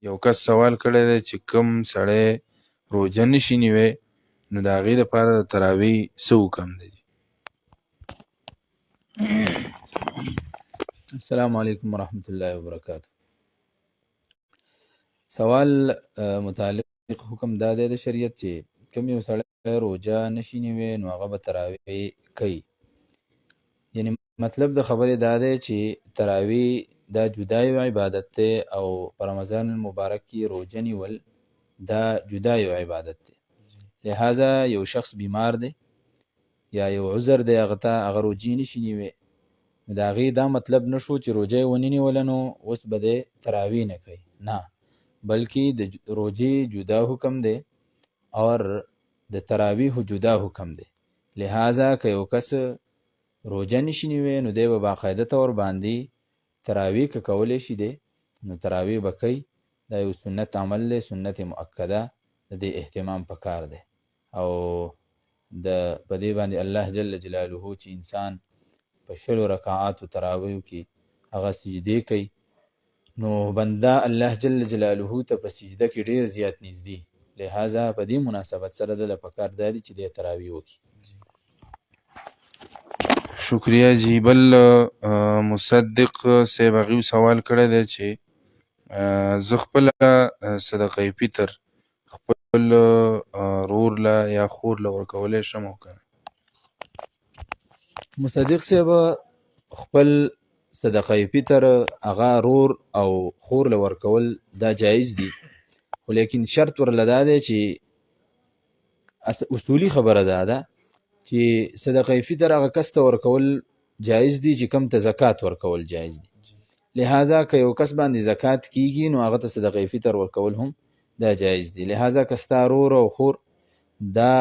یو کس سوال کړی دی چې کوم سړی روژه نشي نیوی نو د هغې دپاره د تراویح څه حکم دی؟ السلام علیکم ورحمۃ اللہ وبرکاتہ. سوال متعلق حکم دا دی د شریعت چې کوم یو سړی روژه نشي نیوی نو هغه به تراویح کوي. یعنی مطلب د خبرې دا دی چې تراویح دا جدا یو عبادت دی او په رمضان المبارک کې روژه نیول دا جدا یو عبادت دی. لہذا یو شخص بیمار دی یا یو عذر دی هغه ته هغه روژې نشي نیوی، د هغې دا مطلب نشو چې روژه یې ونه نیوله نو اوس به دی تراویح نه کوي، نه، بلکې د روژې جدا حکم دی اور د تراویح جدا حکم دی. لہذا که یو کس روژه نشي نیوی نو دی به باقاعده طور باندې تراویح که کولی شي دی نو تراویح به کوي. دا یو سنت عمل دی، سنت مؤکده، د دې اهتمام پکار دی او په دې باندې الله جل جلاله چې انسان په 20 رکعاتو تراویح کې هغه سجدې کوي نو بنده الله جل جلاله ته په سجده کې ډیر زیات نږدې. لہذا په دې مناسبت سره د پکار دی چې د تراویح وکړي. شکریہ جی. بل مصدق صاحب هغې سوال کړی دی چې زه خپله صدقه فطر خپل رور له یا خور له ورکولی شم او که نه؟ مصدق صاحب خپل صدقه فطر هغه رور او خور له ورکول دا جایز دي، خو لیکن شرط ورله دا دی چې اصولي خبره دا ده چې صدقه فطر هغه کس ته ورکول جایز دي چې کم ته زکات ورکول جایز دي. لہذا که یو کس باندې زکات کیږي نو هغه ته صدقه فطر ورکول هم دا جایز دي. لہذا که ستا رور او خور دا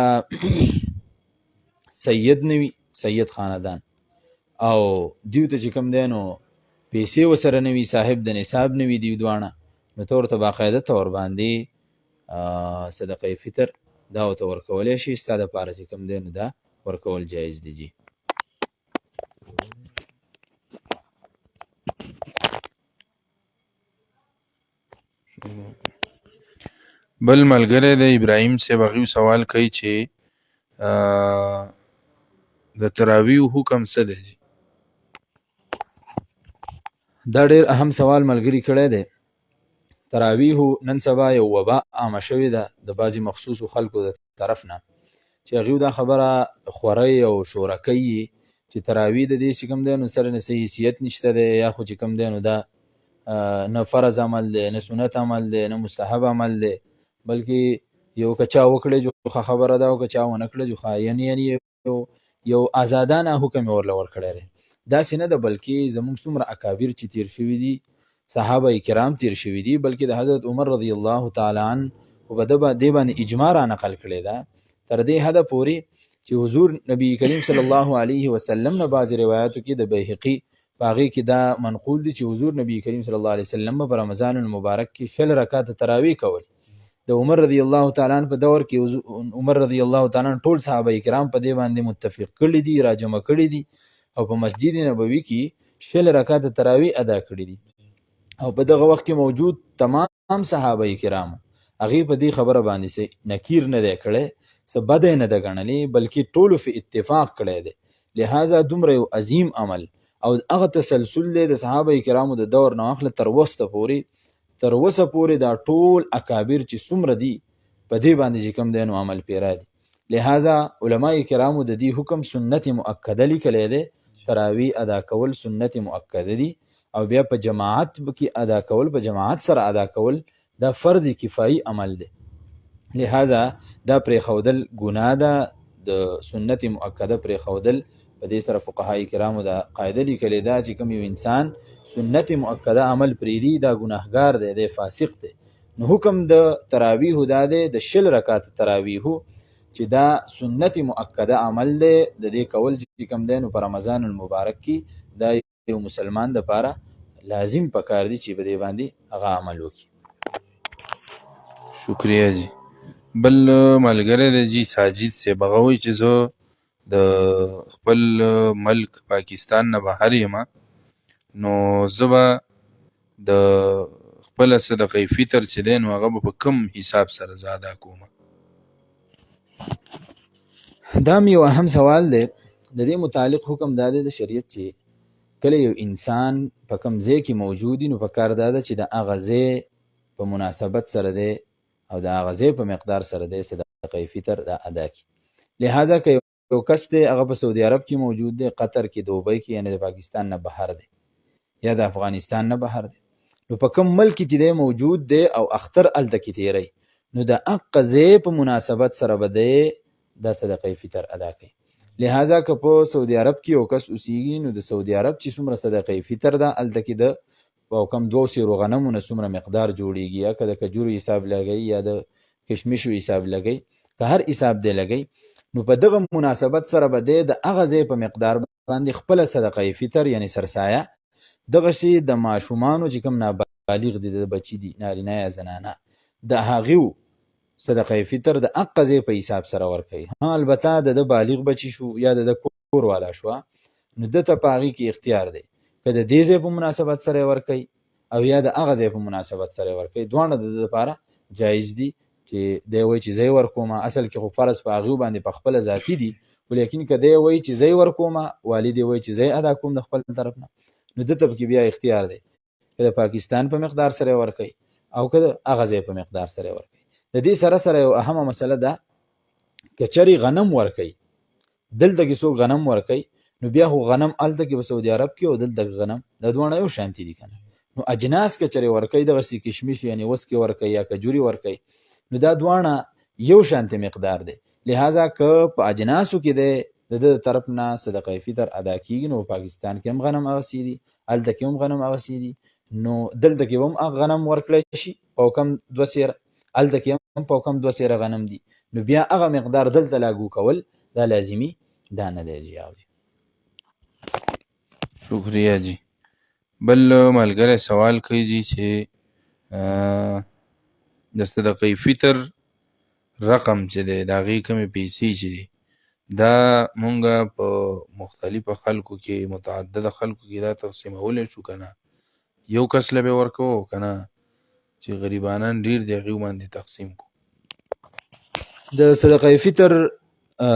سید نوي، سید خاندان، او دیو ته چې کم دی نو پیسې ورسره نوي، صاحب د نصاب نوي دیو دواړه، نو ته ورته باقاعده طور باندې صدقه فطر دا ورته ورکولی شي. ستا دپاره چې کم دی نو دا ورکول جایز دی. جی بل ملګری د ابراهیم صاحب هغې سوال کوي چې د تراویح حکم څه دی؟ دا ډیر اهم سوال ملګری کړی دی. تراویح نن سبا یو وبا عامه شوې ده د بعضې مخصوصو خلکو د طرف نه چې هغوی دا خبره خوری او شوره کوي چې تراویح د دې چې کوم دی نو سره نه څه حیثیت نشته دی، یا خو چې کوم دی نو دا نه فرض عمل دی، نه سنت عمل دی، نه مستحب عمل دی، بلکې یو که چا وکړی جو ښه خبره ده او که چا ونه کړه جو ښه، یعنی یو آزادانه حکم یې ورله ورکړی دی. داسې نه ده، بلکې زموږ څومره اکابر چې تیر شوي دي، صحابه کرام تیر شوي دي، بلکې د حضرت عمر رضی الله تعالی عنه خو به دې باندې اجماع را نقل کړې ده تر دې حده پورې چې حضور نبی کریم صلی الله علیه وسلم نه بعضې روایاتو کې د بیهقي په هغې کې دا منقول دي چې حضور نبی کریم صلی الله علیه وسلم په رمضان المبارک کې 20 رکعاته تراویح کول. د عمر رضی الله تعالی عنه په دور کې عمر رضی الله تعالی عنه ټول صحابه کرام په دې باندې متفق کړي دي، راجمع کړي دي او په مسجد نبوي کې 20 رکعاته تراویح ادا کړي دي. او په دغه وخت کې موجود تمام صحابه کرام هغې په دې خبره باندې څه نکیر نه دی کړی، څه بد یې نه ده ګڼلی، بلکې ټولو په اتفاق کړی دی. لہذا دومره یو عظیم عمل او هغه تسلسل دی د صحابه کرامو د دور نه واخله تر وسه پورې دا ټول اکابر چې څومره دي په دې باندې چې کوم دی نو عمل پیرا دي. لہذا علما کرامو د دې حکم سنت مؤکده لیکلی دی. تراویح ادا کول سنت مؤکده دي او بیا په جماعت کې ادا کول، په جماعت سره ادا کول دا فرض کفایي عمل دی. لہذا دا پرېښودل ګناه ده، د سنت مؤکده پرېښودل. په دې سره فقهای کرامو دا قاعده لیکلې ده چې کوم یو انسان سنت مؤکده عمل پرېږدي دا ګناهګار دی، دی فاسق دی. نو حکم د تراویح دا دی د 20 رکعات تراویح چې دا سنت مؤکده عمل دی، د دې کول چې کوم دی نو په رمضان المبارک کې دا یو مسلمان دپاره لازم پکار دی چې په دې باندې هغه عمل وکړي. شکریہ جی. بل ملګری دی جی ساجد صاحب هغه وایي چې زه د خپل ملک پاکستان نه بهر یم نو زه به د خپله صدقه فطر چې دی نو هغه به په کوم حساب سره زه ادا کوم؟ دا یو اهم سوال دی. د دې متعلق حکم دا دی د شریعت چې کله یو انسان په کوم ځای کې موجود وي نو پکار دا ده چې د هغه ځای په مناسبت سره دی او د هغه ځای په مقدار سره دی صدقه فطر دا ادا کړي. لہذا که یو کس دی هغه په سعودي عرب کې موجود دی، قطر کې، دوبۍ کې، یعنی د پاکستان نه بهر دی یا د افغانستان نه بهر دی، نو په کوم ملک کې چې دی موجود دی او اختر هلته کې تیری نو د هغه ځای په مناسبت سره به دی دا صدقه فطر ادا کوي. لہذا که په سعودي عرب کې یو کس اوسیږي نو د سعودي عرب چې څومره صدقه فطر ده هلته کې د په کم 2 سیرو غنمو نه څومره مقدار جوړیږي، یا که د کجورو حساب لګوي یا د کشمشو حساب لګوي، که هر حساب دی لګوي نو په دغه مناسبت سره به دی د هغه ځای په مقدار باندې خپله صدقه فطر یعنی سرسایه دغه شی د ماشومانو چې کوم نابالغ دي، د بچي دي نارینه یا زنانه، د هغو صدقه فطر د هغه ځای په حساب سره ورکوي. البته د بالغ بچي شو یا د کور والا شو نو دته په هغې کې اختیار دی که د دې ځای په مناسبت سره ورکوي او یا د هغه ځای په مناسبت سره ورکوي، دواړه د ده لپاره جایز دي چې دی وایي چې زه ورکوم. اصل کې خو فرض په هغو باندې په خپله ذاتي دي، ولیکن که دی وایي چې زه ورکوم، والد یې وایي چې زه ادا کوم د خپل طرف نه، نو دته پکې بیا اختیار دی که د پاکستان په مقدار سره ورکوي او که د هغه ځای په مقدار سره ورکوي. د دې سره سره یو اهمه مسله ده که چرې غنم ورکوي، دلته کې څوک غنم ورکوي نو بیا خو غنم هلته کې په سعودي عرب کې او دلته غنم د دواړه یو شانتي دي که نه. نو اجناس که چرې ورکوي دغسې کشمش یعنې وسکې ورکوي یا کجوري ورکوي نو دا دواړه یو شانتي مقدار دی. لہذا که په اجناسو کې دی د ده طرف نه صدقه فطر ادا کېږي نو پاکستان کې هم غنم هغسې دي، هلته کې هم غنم هغسې دي، نو دلته کې هم غنم ورکړی شي په کم 2 سیره، هلته کې هم په کم 2 سیره غنم دي، نو بیا هغه مقدار دلته لاګو کول دا لازمي دا نه دی جی. شکریہ جی. بل ملګری سوال کوي جی چې د صدقه فطر رقم چې دی د هغې کومې پیسې چې دي دا مونږه په مختلفو خلکو کې متعدده خلکو کې دا تقسیمولی شو که نه؟ یو کس له به ورکوو که نه چې غریبانان ډېر دي هغې باندې تقسیم کو؟ د صدقه فطر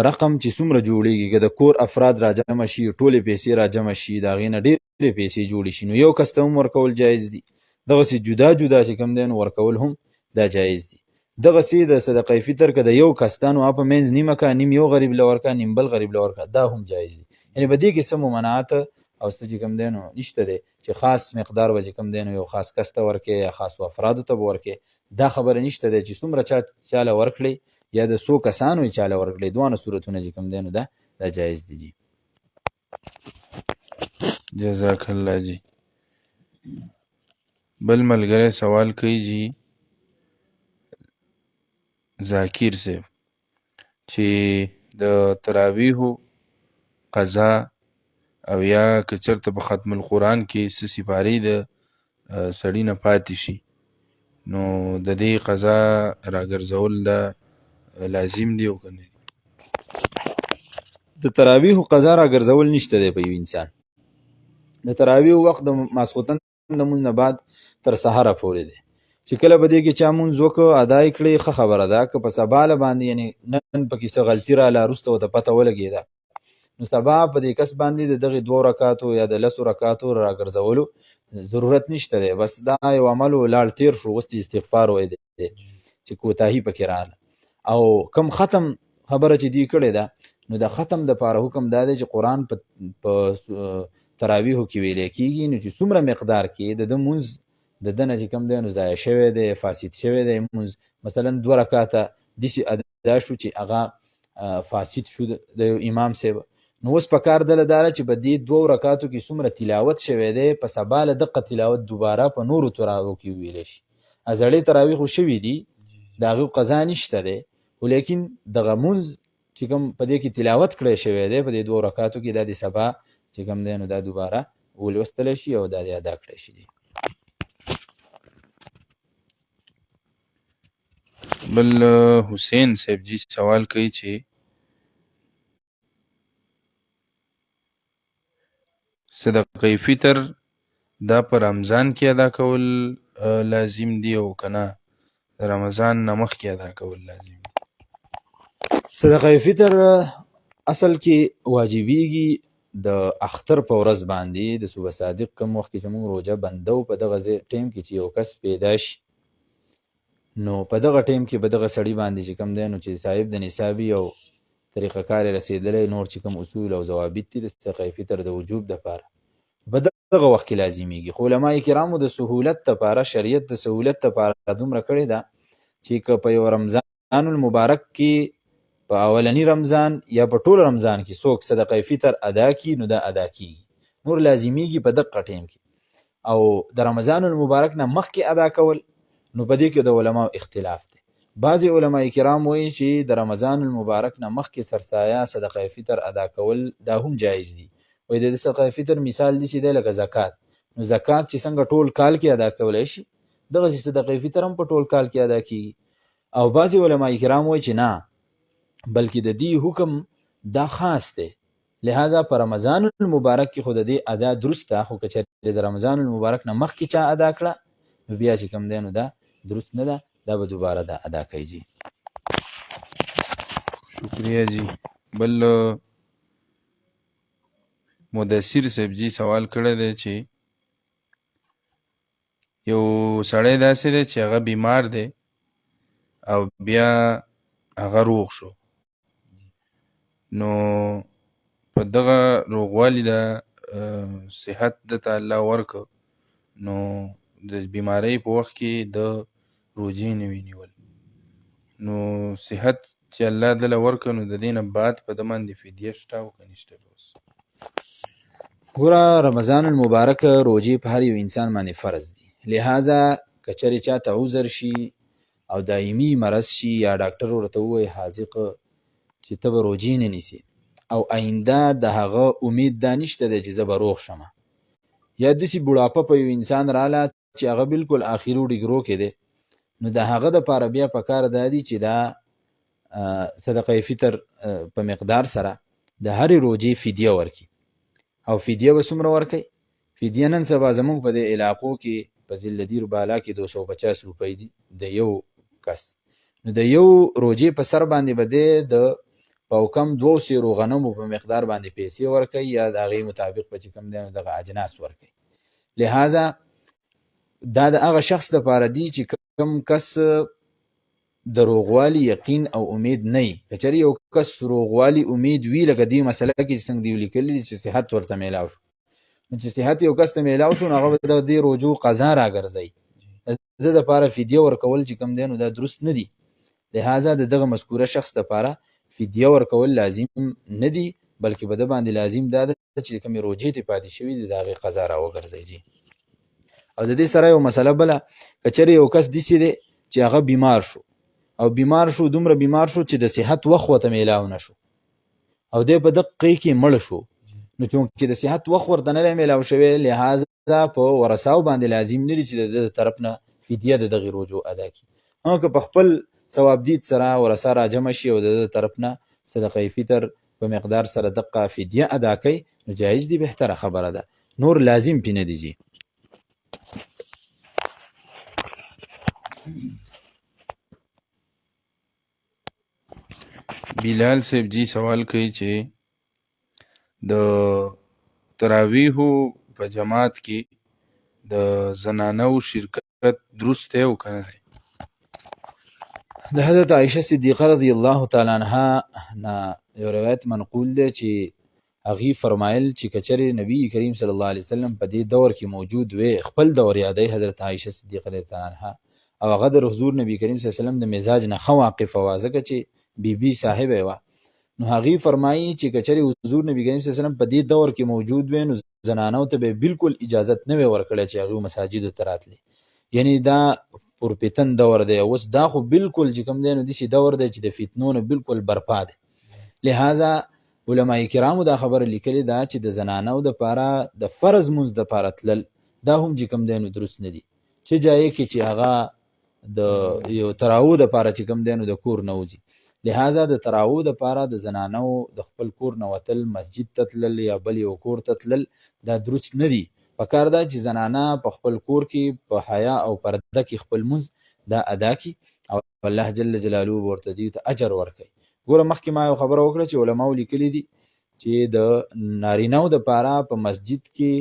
رقم چې څومره جوړیږي که د کور افراد راجمع شي ټولې پیسې راجمع شي د هغې نه ډېرې پیسې جوړې شي نو یو کس ته هم ورکول جایز دي، دغسې جدا جدا چې کوم دی نو ورکول هم دا جایز دي. دغسې د صدقه فطر که د یو کس ته نو هغه په منځ نیمه که، نیم یو غریب له ورکه نیم بل غریب له ورکه، دا هم جایز دي. یعنې په دې کې څه ممانعت او څه چې کوم دی نو نشته دی چې خاص مقدار به چې کوم دی نو یو خاص کس ته ورکې یا خاصو افرادو ته به ورکې، دا خبره نشته دی چې څومره چاله ورکړئ یا د څو کسانو یې چاله ورکړئ، دواړه صورتونه چې کوم دی نو دا جایز دي جی. جزاک الله جی. بل ملګری سوال کوي جی ذاکر صاحب چې د تراویحو قضا او یا که چېرته په ختم القرآن کې څه سپارې د سړي نه پاتې شي نو د دې قضا راګرځول دا لازم دی او که نه؟ د تراویحو قضا راګرځول نشته دی په یو انسان. د تراویحو وخت د ماسخوتن د لمونځ نه بعد تر سهاره پورې دی چې کله به دې کې چا مونځ وکړو ادا یې کړې ښه خبره ده، که په سبا له باندې یعنې نن پکې څه غلطي راله وروسته ورته پته ولګېده نو سبا په دې کس باندې د دغې 2 رکاتو یا د 10 رکاتو راګرځولو ضرورت نشته دی. بس دا یو عمل ولاړ تیر شو، اوس استغفار وایي دی چې کوتاهي پکې راغله. او کم ختم خبره چې دی کړې ده نو د ختم دپاره حکم دا دی چې قرآن په تراویحو کې ویلی کېږي نو چې څومره مقدار کې د ده مونځ د ده نه چې کوم دی نو ضایع شوی دی، فاسد شوی دی مونځ، مثلا 2 رکاته داسې ادا شو چې هغه فاسد شو د یو امام صاحب، نو اوس په کار دله دا ده چې په دې 2 رکاتو کې څومره تلاوت شوی دی په سبا له دقه تلاوت دوباره په نورو تراویحو کې وویلی شي. زړې تراویح خو شوي دي د هغې قضا نشته دی، ولیکن دغه مونځ چې کوم په دې کې تلاوت کړی شوی دی په دې 2 رکاتو کې دا د سبا چې کوم دی نو دا دوباره ولوستلی شي او دا د ادا کړی شي دی. بل حسین صاحب جی سوال کوي چې صدقه فطر دا په رمضان کې ادا کول لازم دي او کنه د رمضان نه مخکې ادا کول لازم دي؟ صدقه فطر اصل کې واجبېږي د اختر په ورځ باندې د صبح صادق کوم وخت کې چې موږ روژه بندو په دغه ټیم کې چې یو کس پیدا شي نو په دغه ټیم کې به دغه سړي باندې چې کوم دی نو چې صاحب د نصابي او طریقه کار رسېدلی نور چې کوم اصول او ضوابط دي د صدقه فطر د وجوب دپاره په دغه وخت کې لازمیږي. خو علما کرامو د سهولت دپاره شریعت د سهولت دپاره دومره کړې ده چې که په یو رمضان المبارک کې په اولنی رمضان یا په ټول رمضان کې څوک صدقه فطر ادا کی نو دا ادا کیږي، نور لازمیږي په دغه ټیم کې. او د رمضان المبارک نه مخکې ادا کول نو په دې کې د علماو اختلاف دی. بعضی علما کرام وایي چې د رمضان المبارک نه مخکې سرسایه صدقه فطر ادا کول دا هم جایز دي. وایي د صدقه فطر مثال داسې دی لکه زکات. نو زکات چې څنګه ټول کال کې ادا کولی شي دغسې صدقه فطر هم په ټول کال کې ادا کیږي. او بعضی علما کرام وایي چې نه بلکې د دې حکم دا خاص دی، لہذا په رمضان المبارک کې خود دې ادا درست ده، خو که چېرې د رمضان المبارک نه مخکې چا ادا کړه نو بیا چې کوم دی نو دا درست نه ده، دا به دوباره دا ادا کوي. جی شکریہ جی. بل مدثر صاحب جی سوال کړی دی چې یو سړی داسې دی چې هغه بیمار دی او بیا هغه روغ شو، نو په دغه روغوالي د صحت دته الله ورکړ، نو د بیمارۍ په وخت کې د روژې نه وي نیول، نو صحت چې الله دله ورکړ نو د دې نه بعد په ده باندې فدیه شته او که نشته؟ ګوره رمضان المبارک روجې په هر یو انسان باندې فرض دي، لہذا که چېرې چاته عذر شي او دایمي مرض شي یا ډاکټر ورته ووایي حاذق چې ته به روجې نه نیسې او آینده د هغه امید دا نشته دی چې زه به روغ شمه، یا داسې بوډاپه په یو انسان راله چې هغه بالکل آخري ډګرو کې دی، نو د هغه دپاره بیا پکار دا دي چې دا صدقه فطر په مقدار سره د هرې روجې فدیه ورکړي. او فدیه به څومره ورکوي؟ فدیه نن سبا زموږ په دې علاقو کې په ذلدیر بالا کې 250 روپۍ دي د یو کس، نو د یو روجې په سر باندې به د په کم 2 سیرو غنمو په مقدار باندې پیسې ورکوي یا د هغې مطابق به چې کوم دی دغه اجناس ورکوي. لہذا دا د هغه شخص دپاره دي چې کوم کس د روغوالي یقین او امید نه وي. که چېرې یو کس روغوالي امید وي لکه دې مسله کې چې څنګه دې لیکلي چې صحت ورته میلاو شو، نو چې صحت یو کس ته میلاو شو نو هغه به د دې روجو قضا راګرځوي، د ده دپاره فدیه ورکول چې کوم دی نو دا درست نه دي. لہذا د دغه مذکوره شخص دپاره فدیه ورکول لازم نه دي، بلکې به ده باندې لازم دا ده چې کومې روجې ترې پاتې شوي دي د هغې قضا راوګرځوي. او د دې سره یو مسله بله، که چېرې یو کس داسې دی چې هغه بیمار شو او بیمار شو دومره بیمار شو چې د صحت وخت ورته میلاو نه شو او دی په دقیقې کې مړ شو، نو چونکې د صحت وخت ورته نه دی میلاو شوی لہذا په ورثاو باندې لازم نه دي چې د ده طرف نه فدیه د دغې روجو ادا کړي. که په خپل ثواب دید سره ورثه راجمع شي او د ده طرف نه صدقه فطر په مقدار سره دقه فدیه ادا کوي نو جایز دي، بهتره خبره ده، نور لازم پې نه دي. جي بلال صاحب جی سوال کوي چې د تراویحو په جماعت کې د زنانو شرکت درست دی او که نه دی؟ د حضرت عائشه صدیقه رضی الله تعالی عنها نه یو روایت منقول دی چې هغې فرمایل چې که چېرې نبی کریم صلی الله علیه وسلم په دې دور کې موجود وی، خپل دور یادوي حضرت عائشه صدیقه رضی الله عنها، او هغه د حضور نبی کریم صلی الله علیه وسلم د مزاج نه ښه واقفه وه ځکه چې بیبي صاحبه وه، نو هغې فرمایي چې که چېرې حضور نبی کریم صلی الله علیه وسلم په دې دور کې موجود وی نو زنانو ته به بالکل اجازت نه وی ورکړی چې هغوی مساجدو ته راتلي، یعنی دا پرفتن دور دی، اوس دا خو بالکل چې کوم دی نو داسې دور دی چې د فتنو نه بالکل برپا دی. لہذا علما کرامو دا خبره لیکلې ده چې د زنانو دپاره د فرض مونځ دپاره تلل دا هم چې کوم دی نو درست نه دي، چې جایې کې چې هغه د یو تراو دپاره چې کوم دی نو د کور نه وځي. لہذا د تراو دپاره د زنانو د خپل کور نه وتل مسجد ته تلل یا بل یو کور ته تلل دا درست نه دي، پکار ده چې زنانه په خپل کور کې په حیا او پرده کې خپل مونځ دا ادا کی او الله جل جلاله ورته دې ته اجر ورکړي. ګوره مخکې ما یو خبره وکړه چې علماو لیکلي دي چې د نارینه‌و دپاره په مسجد کې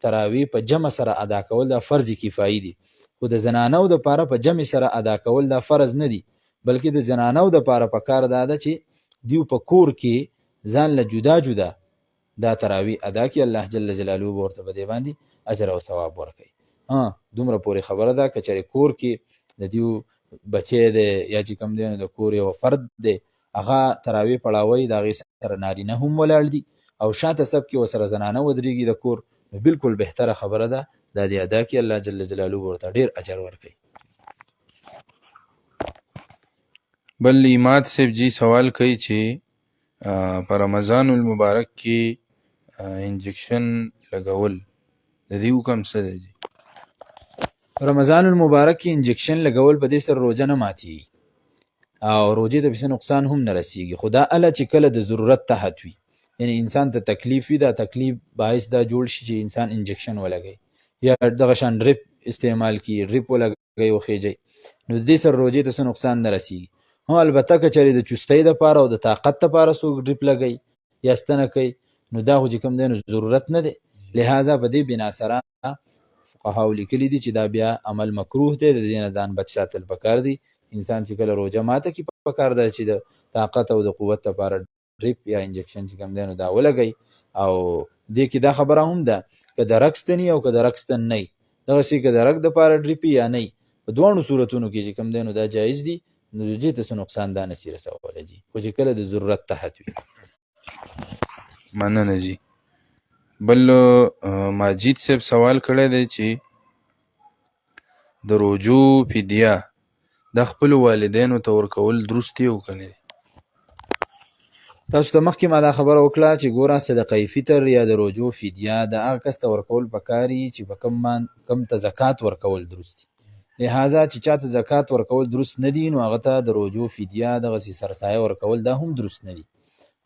تراویح په جمع سره ادا کول دا فرض کفایي دي، خو د زنانو دپاره په جمع سره ادا کول دا فرض نه دي، بلکې د زنانو دپاره پکار دا ده چې دیو په کور کې ځان له جدا جدا دا تراویح ادا کی، الله جل جلاله ورته په دې باندې اجر او ثواب ورکړي. دومره پورې خبره ده که چېرې کور کې د دیو بچی دی یا چې کوم دی نو د کور یو فرد دی هغه تراویح پړاوی د هغې سره نارینه هم ولاړ دي او شاته سب کې ورسره زنانه ودرېږي د کور، نو بالکل بهتره خبره ده دا دې ادا کړي، الله جل جلاله ورته ډېر اجر ورکوي. بل اماد صاحب جی سوال کوي چې په رمضان المبارک کې انجکشن لګول د دې حکم څه دی جی؟ رمضان المبارک کې انجکشن لګول په دې سره روژه نه ماتېږي او روژې ته پسې نقصان هم نه رسېږي، خو دا اله چې کله د ضرورت تحت وي، یعنی انسان ته تکلیف وي، دا تکلیف باعث دا جوړ شي چې انسان انجکشن ولګوي یا دغه شان ډریپ استعمال کړي، ډریپ ولګوي وخېجئ، نو د دې سره روژې ته څه نقصان نه رسېږي. البته که چېرې د چستۍ دپاره او د طاقت دپاره څوک ډریپ لګوي یا ستنه کوي نو دا خو چې کوم دی نو ضرورت نه دی، لهذا په دې بنا سره فقهاو لیکلي دي چې دا بیا عمل مکروه دی، د دې نه ځان بچ ساتل پکار دي. انسان چې کله روژه ماته کړي پکار ده چې د طاقت او د قوت لپاره ډریپ یا انجکشن چې کوم دی نو دا ولګوي. او دې کې دا خبره هم ده که د رګ ستني او که د رګ ستن نه وي، دغسې که د رګ دپاره ډریپ یا نه وي، په دواړو صورتونو کې چې کوم دی نو دا جایز دي، نو روژې ته څه نقصان دا نشي رسولی جي، خو چې کله د ضرورت تحت وي. مننه جی. بل ماجد صاحب سوال کړی دی چې د روژو فدیه د خپلو والدینو ته ورکول درست دي او که نه دي؟ تاسو ته مخکې ما دا خبره وکړه چې ګوره صدقه فطر یا د روژو فدیه د هغه کس ته ورکول پکاري چې په کم ته زکات ورکول درست دي، لهذا چې چاته زکات ورکول درست نه دي نو هغه ته د روژو فدیه دغسې سرسایه ورکول دا هم درست نه دي.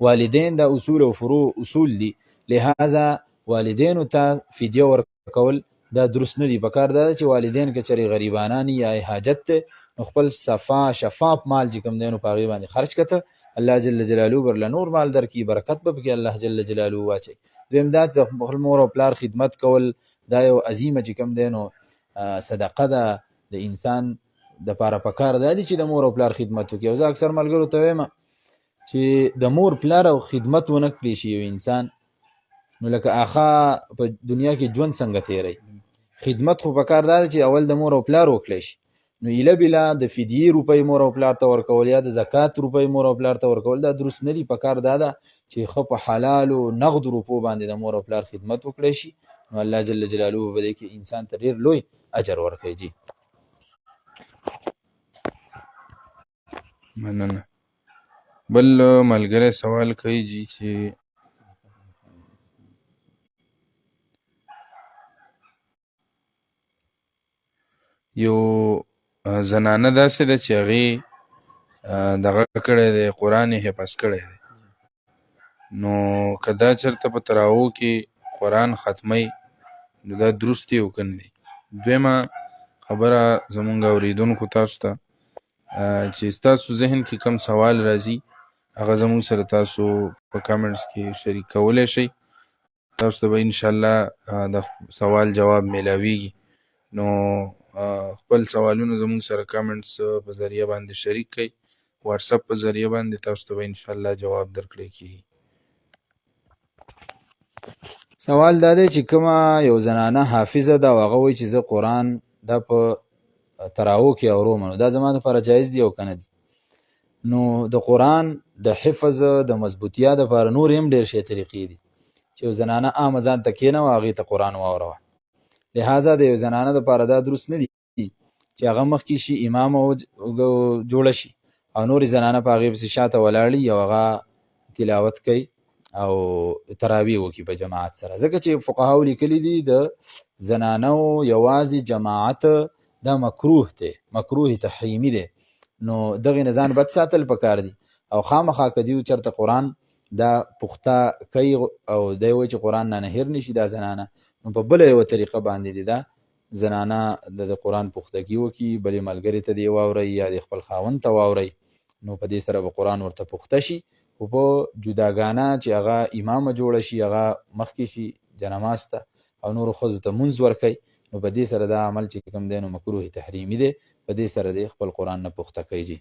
والدین دا اصول او فروع اصول دي، لهذا والدینو ته فدیه ورکول دا درست نه دي. پکار دا چې والدین که چېرې غریبانان یا حاجت ته نو خپل شفاف مال چې کوم دی نو په هغې باندې خرج کته، الله جل جلاله برله نور مال درکړي، برکت به پکې الله جل جلاله واچوي. دویم دا د خپل مور او پلار خدمت کول دا یو عظیمه چې کوم دی نو صدقه ده د انسان دپاره. پکار دا دي چې د مور او پلار خدمت وکړي. او زه اکثر ملګرو ته وایم چې د مور پلار او خدمت ونه کړي شي یو انسان نو لکه آخا په دنیا کې ژوند څنګه تیری، خدمت خو پکار دا دی چې اول د مور او پلار وکړی شي، نو ایله بلا د فدیې روپۍ مور او پلار ته ورکول یا د زکات روپۍ مور او پلار ته ورکول دا درست نه دي. پکار دا ده چې ښه په حلالو نغد روپو باندې د مور او پلار خدمت وکړی شي، نو الله جل جلاله په دې کې انسان ته ډېر لوی اجر ورکوي جي. مننه. بل ملګری سوال کوي جی چې یو زنانه داسې ده چې هغې دغه کړی دی، قرآن یې حفظ کړی دی، نو که دا چېرته په تراوو کې قرآن ختمی نو دا درست دی او که نه دی؟ دویمه خبره زمونږ اورېدونکو تاسو ته چې ستاسو ذهن کې کم سوال راځي هغه زمونږ سره تاسو په کامنټس کې شریک کولی شئ، تاسو ته به انشاءالله د سوال جواب میلاویږي. نو خپل سوالونه زمونږ سره کامنټس په ذریعه باندې شریک کړئ، واتساپ په ذریعه باندې تاسو ته به انشاءالله جواب درکړی کېږي. سوال دا دی چې کومه یو زنانه حافظه ده او هغه وایي چې زه قرآن دا په تراو کې اورم، نو دا زما دپاره جایز دي او که نه دي؟ نو د قرآن د حفظ د مضبوطیا دپاره نور هم ډېر شی طریقې دي چې یو زنانه عامه ځان ته کښېنوه هغې ته قرآن واوروه، لهذا د یو زنانه دپاره دا درست نه دي چې هغه مخکې شي امامه جوړه شي او نورې زنانه په هغې پسې شاته ولاړي او هغه تلاوت کوي او تراویح وکړي په جماعت سره، ځکه چې فقهاو لیکلي دي د زنانو یوازې جماعت دا مکروه دی، مکروه تحریمي دی، نو دغې نه ځان بد ساتل پکار دي. او خامخا که دیو چېرته قرآن دا پخته کوي او دی وایي چې قرآن نه هېر نشي دا زنانه، نو په بله یوه طریقه باندې دې دا زنانه د قرآن پختګي وکړي، بلې ملګرې ته دې واورئ یا د خپل خاوند ته واورئ، نو په دې سره به قرآن ورته پخته شي. خو په جداګانه چې هغه امامه جوړه شي، هغه مخکې شي جنماز ته او نورو ښځو ته مونځ ورکوي، نو په دې سره دا عمل چې کوم دی نو مکروه تحریمي دی، په دې سره دې خپل قرآن نه پخته کوي. جی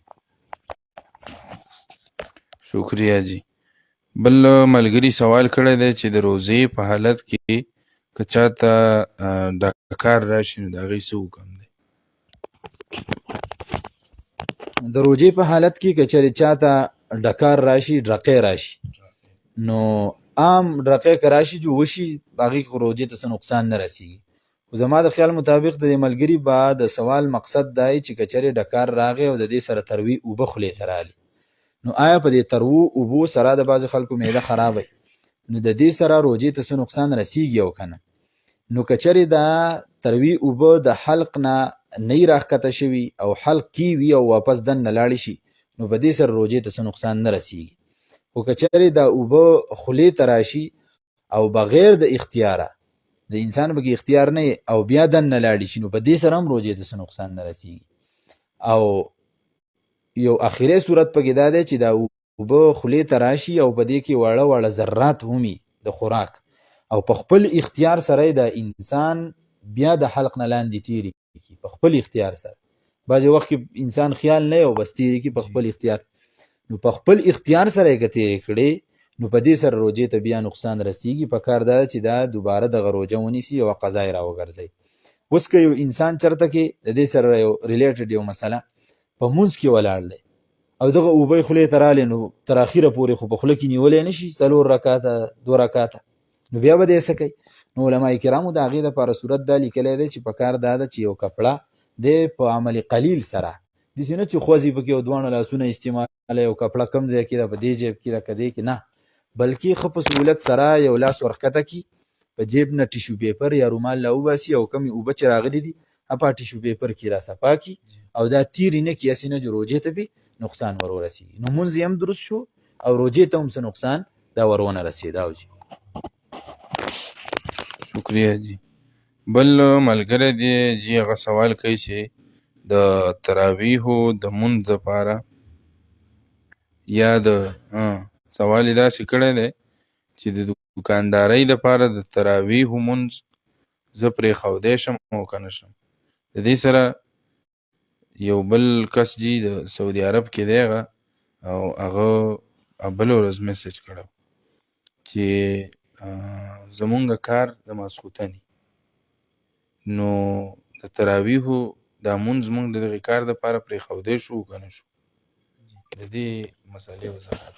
شکریہ جی. بل ملګري سوال کړی دی چې د روزې په حالت کې که چاته ډکار راشي نو د هغې څه حکم دی؟ د روجې په حالت کې که چېرې چاته ډکار راشي، ډرقې راشي، نو عام ډرقې که راشي جو وشي، هغې خو روجې ته څه نقصان نه رسېږي. خو زما د خیال مطابق د دې ملګري به د سوال مقصد دا چې که چېرې ډکار راغی او د دې سره تروي اوبه خولې ته رالي، نو آیا په دې تروو اوبو سره د بعضې خلکو معده خرابوي، نو د دې سره روجې ته څه نقصان رسېږي او که نه؟ نو که چېرې دا تروي اوبه د حلق نه نه وي راښکته شوي او حلق کې وي او واپس دننه لاړې شي، نو په دې سره روجې ته څه نقصان نه رسېږي. خو که چېرې دا اوبه خولې ته راشي او بغیر د اختیاره، د انسان پکې اختیار نه او بیا دننه لاړې شي، نو په دې سره هم روجې ته څه نقصان نه رسېږي. او یو اخري صورت پکې دا دی چې دا اوبه خولې ته راشي او په دې کې واړه واړه ذرات همي د خوراک او په خپل اختیار سره د انسان بیا د حلق نه لاندې تیری کی په خپل اختیار سره. بعضې وخت کې انسان خیال نه او بس تیری کی په خپل اختیار، نو په خپل اختیار سره یې که تیری کړې، نو په دې سره روجې ته بیا نقصان رسېږي. په کار دا چې دا دوباره دغه روجه ونیسي او قضا یې راوګرځوي. اوس که یو انسان چېرته کې د دې سره یو ریلیټډ یو مسله په مونځ کې ولاړ دی او دغه اوبه یې خولې ته رالې، نو تر اخره پورې خو په خوله کې نیولی نه شي 4 رکعاته 2 رکعاته، نو بیا به دې څه کوي؟ نو علما کرامو د هغې دپاره صورت دا لیکلی دی چې په کار دا ده چې یو کپړه دی په عمل قلیل سره، داسې نه چې خوځي پکې او دواړه لاسونه استعماله، یو کپړه کم ځای کې ده، په دې جیب کې ده که دې کې نه، بلکې ښه په سهولت سره یو لاس ورښکته کړي، په جیب نه ټیشو پیپر یا رومال راوباسي او کمې اوبه چې راغلي دي په ټیشو پیپر کې را صفا کړي او دا تیرې نه کړي، هسې نه چې روجې ته پې نقصان ور ورسېږي، نو مونځ یې هم درست شو او روجې ته هم څه نقصان دا ور ونه رسېده. جی شکریہ جی. بل ملګری دی جی هغه سوال کوي چې د تراویحو د مونځ دپاره یا د سوال یې داسې کړی دی چې د دوکاندارۍ دپاره د تراویحو مونځ زه پرېښودی شم او که نه شم. د دې سره یو بل کس جی د سعودي عرب کې دی هغه، او هغه بله ورځ میسج کړی چې زمونږ کار د ماسخوتنې، نو د تراویحو دا مونځ مونږ د دغې کار دپاره پرېښودی شو که نه شو؟ د دې مسئلې وضاحت.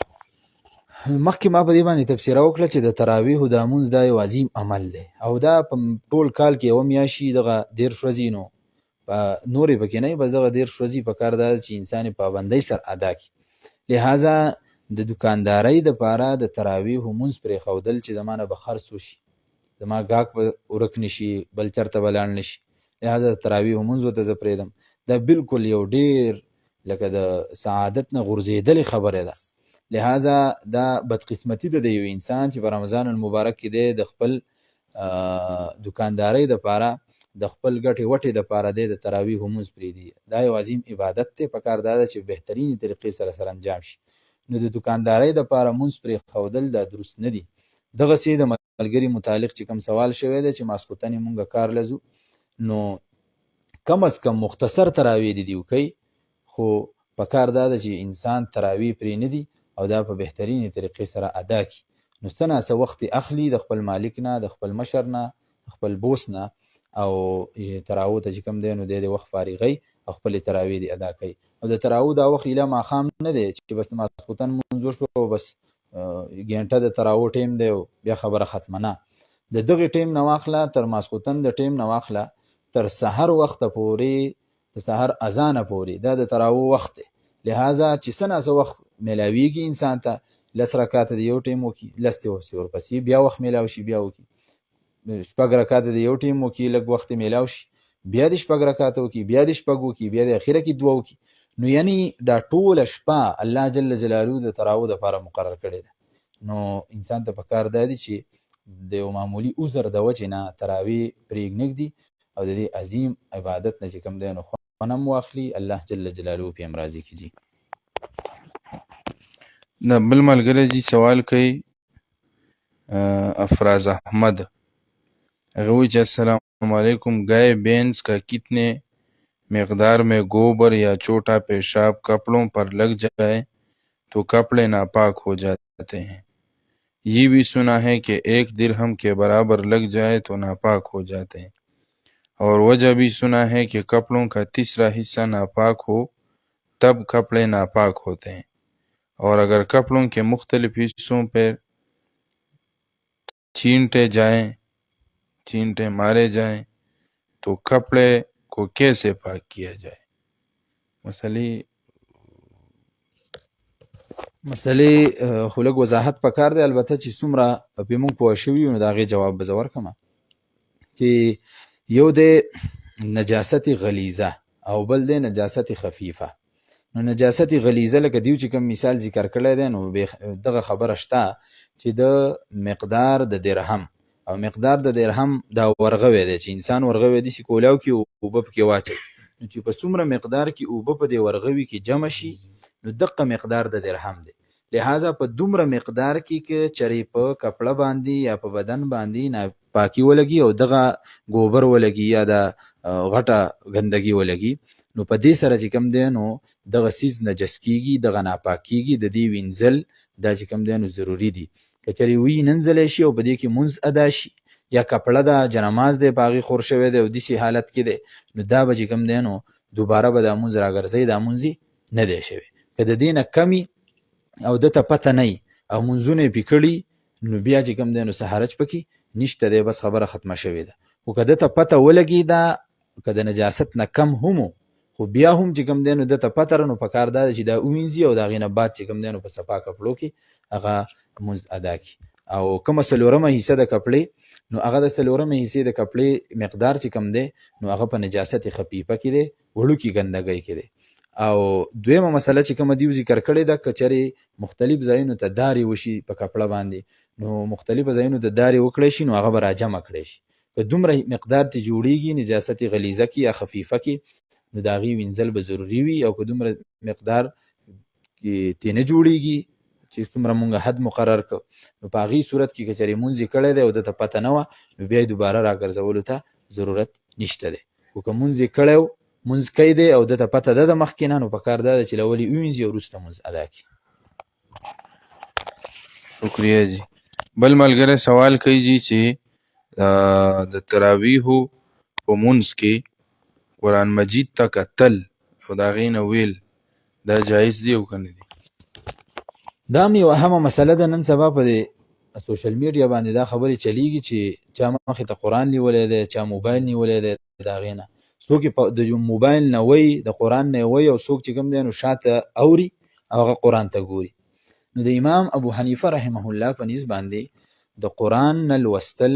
مخکې ما په دې باندې تبصره وکړه چې د تراویحو دا مونځ دا یو عظیم عمل دی او دا په ټول کال کې یوه میاشت شي دغه 13 ورځې، نو نورې پکې نه وي، بس دغه 13 ورځې په کار دا چې انسان یې پابندۍ سره ادا کړي. لہذا د دکاندارۍ دپاره د تراویحو مونځ پرېښودل چې زما نه به خرڅ وشي، زما ګاهک به ورک نه شي، بل چېرته به لاړ نه شي، لہذا د تراویحو مونځ ورته زه پرېږدم، دا بالکل یو ډېر لکه د سعادت نه غورځېدلې خبره ده. لہذا دا بدقسمتي ده د یو انسان چې په رمضان المبارک کې دی د خپل دکاندارۍ دپاره د خپل ګټې وټې دپاره دی د تراویحو مونځ پرېږدي. دا یو عظیم عبادت دی، په کار دا ده چې بهترینې طریقې سره انجام شي. نو د دکاندارۍ دپاره مونځ پرېښودل دا درست نه دي. دغسې د ملګري متعلق چې کوم سوال شوی دی چې ماسخوتن یې مونږ کار لځو، نو کم از کم مختصر تراویح دې دي وکوي، خو په کار دا ده چې انسان تراویح پرې نه دي او دا په بهترینې طریقې سره ادا کړي. نو څه ناڅه وخت اخلي د خپل مالک نه، د خپل مشر نه، د خپل بوس نه، او تراویح ته چې کوم دی نو دی د وخت فارغی او خپلې تراویح دې ادا کوي. او د تراویح دا وخت ایله ماښام نه دی چې بس ماسخوتن مونځ وشو او بس ګینټه د تراویح ټیم دی او بیا خبره ختمه نه. د دغې ټیم نه واخله تر ماسخوتن د ټیم نه واخله تر سحر وخته پورې، د سحر اذانه پورې دا د تراویح وخت دی. لہذا چې څه ناڅه وخت میلاویږي انسان ته 10 رکعاته د یو ټیم وکړي، 10 ته ورپسې بیا وخت میلاو شي بیا وکړي، 6 رکعاته د یو ټیم وکړي، لږ وخت میلاو شي بیا د 6 رکعاته وکړي، بیا د 6 وکړي، بیا د اخره کې 2 وکړي. نو یعنی دا ټوله شپه الله جل جلاله د تراویح دپاره مقرر کړې ده. نو انسان ته پکار دا دی چې د یو معمولي عذر د وجې نه تراوی پرېږدي او د دې عظیم عبادت نه چې کوم دی نو خوند هم واخلي، الله جل جلاله پې هم راضي کړي. د بل ملګری جی سوال کوي افراز احمد، هغه وایي چې السلام علیکم، گائے بھینس کا کتنے مقدار میں گوبر یا چھوٹا پیشاب کپڑوں پر لگ جائے تو کپڑے ناپاک ہو جاتے ہیں. یہ بھی سنا ہے کہ 1 درہم کے برابر لگ جائے تو ناپاک ہو جاتے ہیں، اور وجہ بھی سنا ہے کہ کپڑوں کا تیسرا حصہ ناپاک ہو تب کپڑے ناپاک ہوتے ہیں، اور اگر کپڑوں کے مختلف حصوں پر چینٹے مارے جائیں تو کپڑے کو کیسے پاک کیا جائے؟ مسلې خو لږ وضاحت پکار دی، البته چې څومره پې موږ پوه شوي یو نو د هغې جواب به زه ورکړم. چې یو دی نجاست غلیظه او بل دی نجاست خفیفه. نو نجاست غلیظه لکه دیو چې کوم مثال ذکر کړی دی نو دغه خبره شته چې د مقدار د درهم او مقدار د درهم دا ورغوی دی چې انسان ورغوی داسې کولاو کې اوبه پکې واچوي، نو چې په څومره مقدار کې اوبه په دې ورغوي کې جمع شي نو دقه مقدار د درهم دی. لہذا په دومره مقدار کې که چرې په کپړه باندې یا په بدن باندې ناپاکي ولګي او دغه ګوبر ولګي یا د غټه ګندګي ولګي نو په دې سره چې کوم دی نو دغه سیز نجس کیږي، دغه ناپاک کیږي، د دې وینځل دا چې کوم دی نو ضروري دي. که چرې وینځلی شي او په دې کې مونځ ادا شي یا کپړه ده جنماز دی په هغې خور شوی دی او داسې حالت کې دی نو دا به چې کوم دی نو دوباره به دا مونځ راګرځوي، دا مونځ نه دی شوی. که د دې نه کمي او دته پته نه او مونځونه یې پې کړي نو بیا چې کوم دی نو څه حرج پکې نشته دی، بس خبره ختمه شوې ده. خو که دته پته ولګي دا که د نجاست نه کم هم خو بیا هم چې کوم دی نو دته پته نو پکار دا چې دا ووینځي او د هغې نه بعد چې کوم دی نو په صفا کپړو کې هغه مونځ ادا کړي. او کومه څلورمه حصه د کپړې نو هغه د څلورمه حصې د کپړې مقدار چې کم دی نو هغه په نجاست خفیفه کې دی، وړوکي ګندګۍ کې دی. او دویمه مسله چې کومه دیو ذکر کړې ده که چرې مختلف ځایونو ته دارې وشي په کپړه باندې نو مختلفو ځایونو ته دارې وکړی شي نو هغه به راجمع کړی شي. که دومره مقدار ته جوړیږي نجاست غلیظه کې یا خفیفه کې نو د هغې وینځل به ضروري وي، او که دومره مقدار ته نه جوړیږي چې څومره مونږ حد مقرر کړ نو په هغې صورت کې که چرې مونځ یې کړی دی او دته پته نه وه نو بیا یې دوباره راګرځولو ته ضرورت نشته دی. خو که مونځ یې کړی مونځ کوي دی او دته پته ده د مخکې نه نو پکار دا ده چې له ولې ووینځي او وروسته مونځ ادا کړي. شکریہ جی. بل ملګری سوال کوي جی چې د تراویحو په مونځ کې قرآن مجید ته کتل او د هغې نه ویل دا جایز دی او که نه دی؟ دا هم یو اهمه مسله ده. نن سبا په دې سوشل میډیا باندې دا خبرې چلیږي چې چا مخې ته قرآن نیولی دی، چا موبایل نیولی دی، د هغې نه څوک د موبایل نه وایي، د قرآن نه وایي، او څوک چې کوم دی نو شاته اوري او هغه قرآن ته ګوري. نو د امام ابو حنیفه رحمه الله په نسبت باندې د قرآن نه لوستل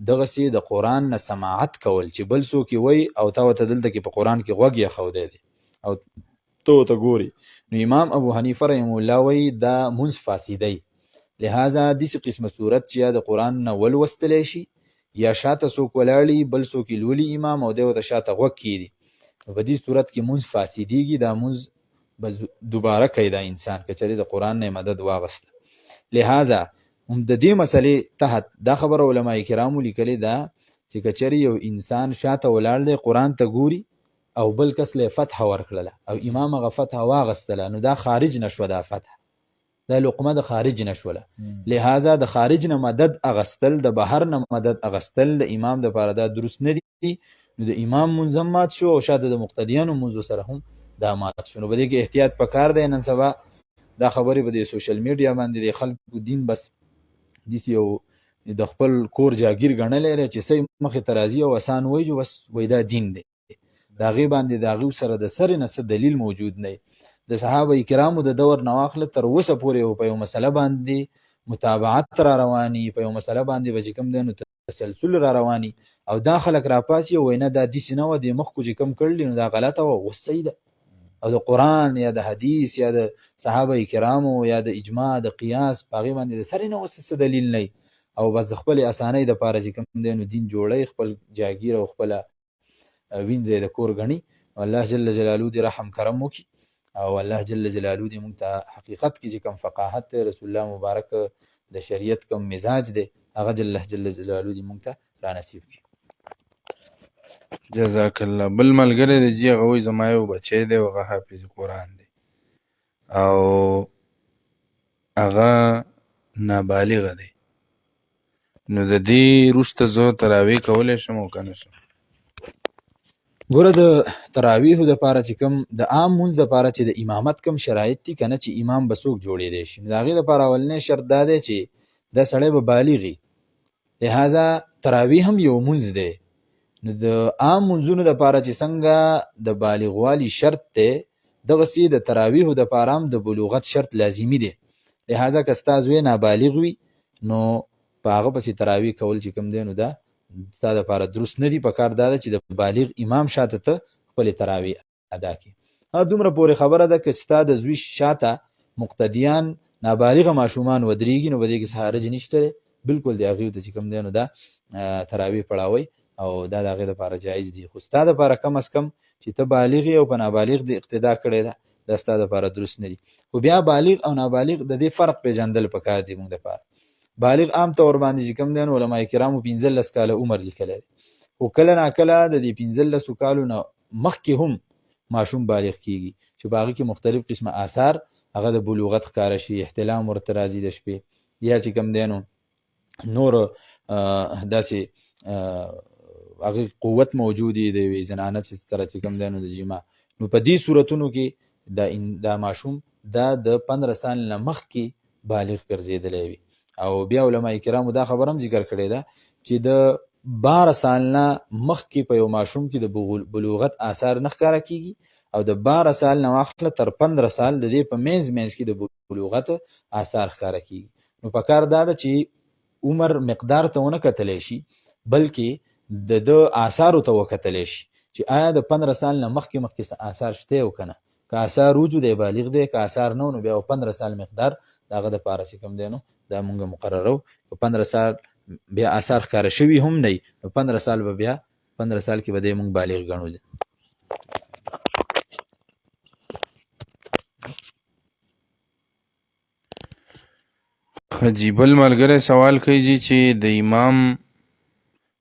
دغسې د قرآن نه سماعت کول چې بل څوک یې وایي او تا ورته دلته کې په قرآن کې غوږ ایښودی دی او ته ورته ګوري نو امام ابو حنیفه رحمه الله وایي دا مونځ فاسدی. لہذا داسې قسمه صورت چې یا د قرآن نه ولوستلی شي یا شاته څوک ولاړي بل څوک یې لولي امام او دی ورته شاته غوږ کیږدي نو په دې صورت کې مونځ فاسدیږي. دا مونځ به دوباره کوي دا انسان که چېرې د قرآن نه مدد واغسته. لہذا هم د دې مسلې تحت دا خبره علما کرامو لیکلې ده چې که چېرې یو انسان شاته ولاړ دی قرآن ته ګوري او بل کس له فتح ورکړله او امام هغه فتح واغستله نو دا خارج نشوه، دا فتح دا لقمه د خارج نشوله. لہذا د خارج نه مدد اغستل، د بهر نه مدد اغستل د امام د پاره دا درست نه دي. نو د امام مونځ هم مات شو او شاته د مقتدیانو مونځ سره هم دا مات شو. نو په دې کې احتیاط پکار دی. نن سبا دا خبرې په دې سوشل میډیا باندې د خلکو دین بس داسې یو د خپل کور جاګیر ګڼلی دی چې څه مخې ته راځي او اسان وایي بس وایي دا دین دی. د هغې باندې د هغې سره د سرې نه څه دلیل موجود نه دی. د صحابه کرامو د دور نه واخله تر اوسه پورې په یو مسله باندې متابعت را رواني، په یو مسله باندې به چې کوم دی نو تسلسل را رواني او دا خلک راپاسي او وایي نه دا داسې نه وه، د مخکو چې کوم کړلي نو دا غلطه وه اوس صحیح ده. او د قرآن یا د حدیث یا د صحابه کرامو یا د اجماع د قیاس په هغې باندې د سرې نه اوس څه دلیل نه او بس د خپل اسانۍ د پاره چې کوم دی نو دین جوړی، خپل جاګیر او خپل وینځي د کور غني. الله جل جلاله دې رحم کرم وکي او الله جل جلاله دې موږ ته حقیقت کې چې کوم فقاهت رسول الله مبارک د شریعت کوم مزاج دی هغه الله جل جلاله دې موږ ته را نصیب کړي. جزاک الله. بل ملګری دی جی هغه وایي زما یو بچی دی هغه حافظ قرآن دی او هغه نابالغه دی، نو د دې وروسته زه تراویح کولی شم او که نه شم؟ ګوره د تراویحو دپاره چې کوم د عام مونځ دپاره چې د امامت کوم شرایط دي که نه چې امام به څوک جوړېدی شي، نو د هغې دپاره اولنی شرط دا دی چې دا سړی به بالغ وي، لهذا تراویح هم یو مونځ دی. نو د عام مونځونو دپاره چې څنګه د بالغوالي شرط دی دغسې د تراویحو دپاره هم د بلوغت شرط لازمي دی. لهذا که ستا زوی نابالغ وي نو په هغه پسې تراویح کول چې کوم دی نو دا ستا دپاره درست نه دي. په کار دا ده چې د بالغ امام شاته ته خپلې تراویح ادا کړي. دومره پورې خبره ده که ستا د زوی شاته مقتدیان نابالغه ماشومان ودرېږي نو په دې کې څه حرج نشته دی، بلکل د هغې ته چې کوم دی نو دا تراویح پړاوئ او دا د هغې دپاره جایز دي. خو ستا دپاره کم از کم چې ته بالغ یې او په نابالغ د اقتدا کړې ده دا ستا دپاره درست نه دي. خو بیا بالغ او نابالغ د دې فرق پیژندل پکار دي موږ دپاره. بالغ عام طور باندې چې کوم دی نو علما کرامو 15 کاله عمر لیکلی دی، خو کله ناکله د دې 15 کالو نه مخکې هم ماشوم بالغ کیږي چې په هغې کې مختلف قسمه آثار هغه د بلوغت ښکاره شي، احتلام ورته راځي د شپې، یا چې کوم دی نو نور داسې هغه قوت موجود دی د یوې زنانه چې سره چې کوم دی نو د جما، نو په دې صورتونو کې دا ماشوم دا د 15 سال نه مخکې بالغ ګرځېدلی وي. او بیا علما کرامو دا خبر هم ذکر کړی ده چې د 12 سال نه مخکې په یو ماشوم کې د بلوغت آثار نه ښکاره کیږي او د 12 سال نه واخله تر 15 سال د دې په منځ کې د بلوغت آثار ښکاره کیږي. نو په کار دا ده چې عمر مقدار ته ونه کتلی شي بلکې د آثارو ته وکتلی شي چې آیا د 15 سال نه مخکې آثار شته او که نه. که آثار وجود دی بالغ دی، که آثار نه نو بیا 15 سال مقدار د هغه دپاره چې کوم دی نو دا مونږ مقررو. که 15 سال بیا آثار ښکاره شوي هم نه نو 15 سال به بیا 15 سال کې به دی مونږ بالغ ګڼو. حاجي بل ملګری سوال کوي جی چې د امام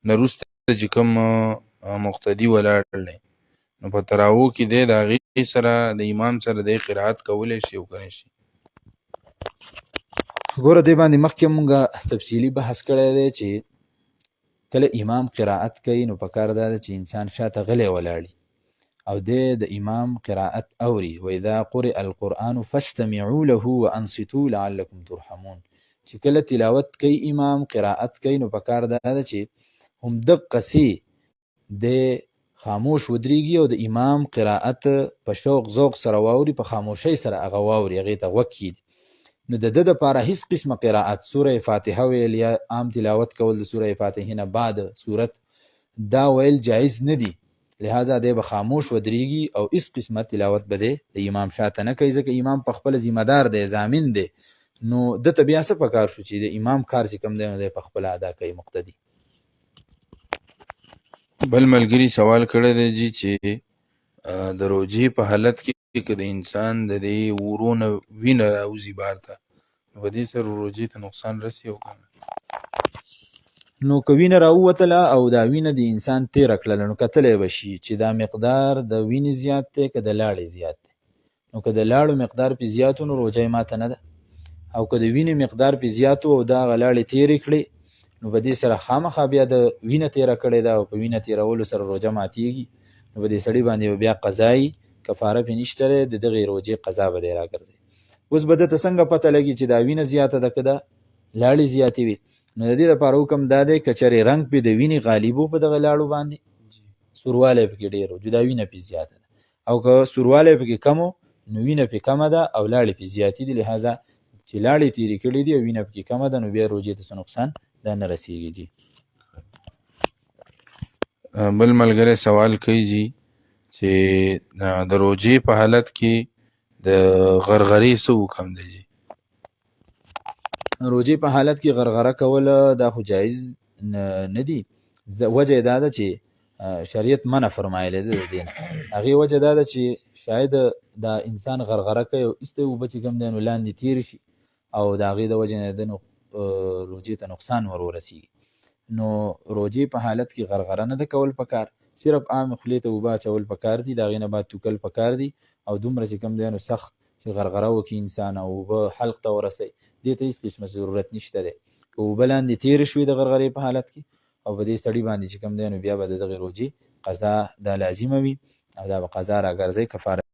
نه وروسته چې کوم مقتدي ولاړ دی نو په تراویحو کې دی د هغې سره د امام سره دی قرائت کولی شي او که نه شي؟ ګوره دې باندې مخکې مونږ تفصیلي بحث کړی دی چې کله امام قرائت کوي نو په کار دا ده چې انسان شاته غلی ولاړي او د امام قرائت اوري. واذا قرئ القرآن فاستمعوا له وانصتوا لعلكم ترحمون. چې کله تلاوت کوي امام قرائت کوي نو په کار دا ده چې هم دقسې د خاموش ودرېږي او د امام قرائت په شوق ذوق سره واوري، په خاموشۍ سره هغه واوري، هغې ته غوږ کېږدي. نو د ده دپاره هیڅ قسمه قرائت سوره فاتحه ویل یا عام تلاوت کول د سوره فاتحې نه بعد صورت دا ویل جایز نه دي. لہذا دی به خاموش ودرېږي او هیڅ قسمه تلاوت به دی د امام شاته نه کوي ځکه امام په خپله ذمه دار دی، ضامن دی. نو دته بیا څه پکار شو چې د امام کار چې کوم دی نو دی په خپله ادا کوي مقتدي. بل ملګري سوال کړی دی جی چې د روجې په حالت کې که د انسان د دې ورونه وینه راوځي بار ته نو په دې سره روجې ته نقصان رسي او که نه؟ نو که وینه راووتله او دا وینه د انسان تیره کړله نو کتلی به شي چې دا مقدار د وینې زیات دی که د لاړې زیات دی. نو که د لاړو مقدار پې زیات نو روجه یې ماته نه ده، او که د وینې مقدار پې زیات او دا هغه لاړې تیرې کړې نو په دې سره خامخا بیا د وینه تیره کړې ده او په وینه تیرولو سره روجه ماتیږي. نو په دې سړي باندې بیا قضایي کفاره پې نشته دی، د دغې روجې قضا به دی راګرځي. اوس به دته څنګه پته لګي چې دا وینه زیاته ده که دا لاړې زیاتې وي؟ نو د دې دپاره حکم دا دی که چېرې رنګ پې د وینې غالب و په دغه لاړو باندې، سوروالی پکې ډېر و، جدا وینه پې زیاته ده، او که سوروالی پکې کم و نو وینه پې کمه ده او لاړې پې زیاتې دي، لهذا چې لاړې تیرې کړي دي او وینه پکې کمه ده نو بیا روجې ته څه نقصان دا نه رسېږي. جی بل ملګری سوال کوي جی چې د روجې په حالت کې د غرغرې څه حکم دی جی؟ روجې په حالت کې غرغره کول دا خو جایز نه دي. وجه یې دا ده چې شریعت منع فرمایلی ده د دې نه. هغې وجه دا ده چې شاید دا انسان غرغره کوي او ایسته اوبه چې کوم دی نو لاندې تېرې شي او د هغې د وجې نه د روجې ته نقصان ور ورسېږي. نو روجې په حالت کې غرغره نه ده کول پکار، صرف عام خولې ته اوبه اچول پکار دي، د هغې نه بعد توکل پکار دي او دومره چې کوم دی نو سخت چې غرغره وکړي انسان او اوبه حلق ته ورسوي دې ته هېڅ قسمه ضرورت نشته دی. که اوبه لاندې تېرې شوي د غرغرې په حالت کې او په دې سړي باندې چې کوم دی نو بیا به د دغې روجې قضا دا لازمه وي او دا به قضا راګرځوي، کفاره